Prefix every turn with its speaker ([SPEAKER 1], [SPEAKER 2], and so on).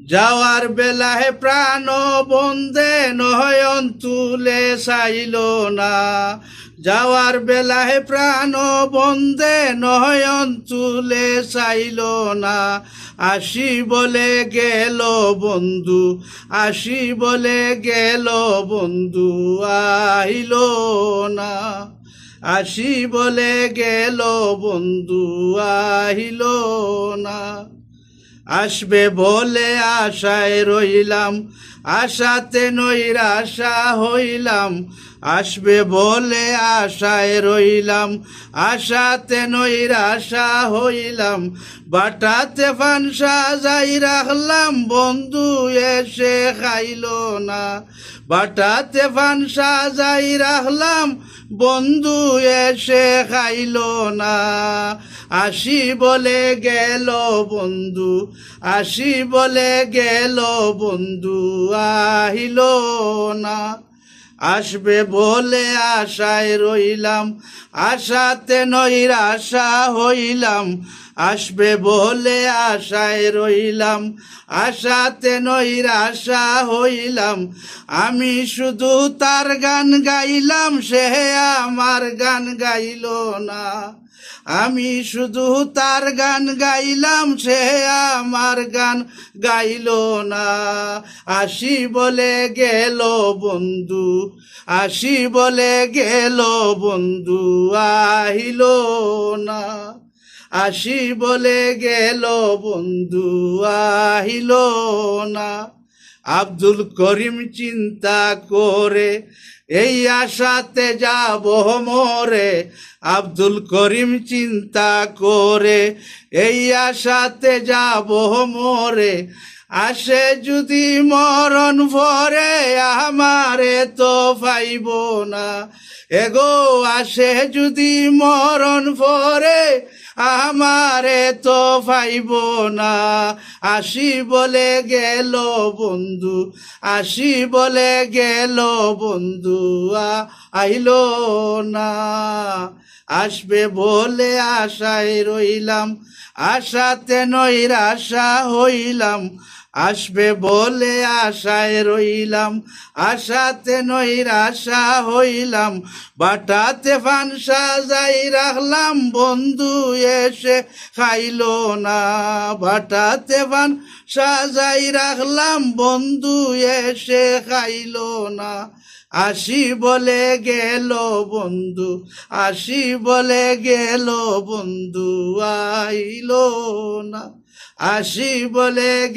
[SPEAKER 1] যাওয়ার বেলায় প্রাণ বন্দে নয়ন তুলে চাইল না। যাওয়ার বেলায় প্রাণ বন্দে নয়ন তুলে চাইল না। আসি বলে গেল বন্ধু, আসি বলে গেল বন্ধু, আইল না। আসি বলে গেল বন্ধু, আইল না। আসবে বলে আশায় রইলাম, আশাতে নৈরাশা হইলাম। আসবে বলে আশায় রইলাম, আশাতে নৈরাশা হইলাম। বাটাতে ফান সাজাই রাখলাম, বন্ধু এসে খাইল না। বাটাতে ফান সাজাই রাখলাম, বন্ধু এসে খাইল না। আসি বলে গেল বন্ধু, আসি বলে গেল বন্ধু, আইল না। আসবে বলে আশায় রইলাম, আশাতে নৈরাশা হইলাম। আসবে বলে আশায় রইলাম, আশাতে নৈরাশা হইলাম। আমি শুধু তার গান গাইলাম, সে আমার গান গাইল না। আমি শুধু তার গান গাইলাম, সে আমার গান গাইল না। আসি বলে গেল বন্ধু, আসি বলে গেল বন্ধু, আইল না। আসি বলে গেল বন্ধু, আইল না। আব্দুল করিম চিন্তা করে এই আশাতে যাব মরে। আব্দুল করিম চিন্তা করে এই আশাতে যাব মরে। আসে যদি মরণ ভরে, আমারে তো পাইব না। এগো আসে যদি মরণ ভরে, আমারে তো পাইব না। আসি বলে গেল বন্ধু, আসি বলে গেল বন্ধু, আইল না। আসবে বলে আশায় রইলাম, আশাতে নৈরাশা হইলাম। আসবে বলে আশায় রইলাম, আশাতে নৈরাশা হইলাম। বাটাতে ফান সাজাই রাখলাম, বন্ধু এসে খাইল না। বাটাতে ফান সাজাই রাখলাম, বন্ধু এসে খাইল না। আসি বলে গেল বন্ধু, আসি বলে গেল বন্ধু, আইল না। আসি বলে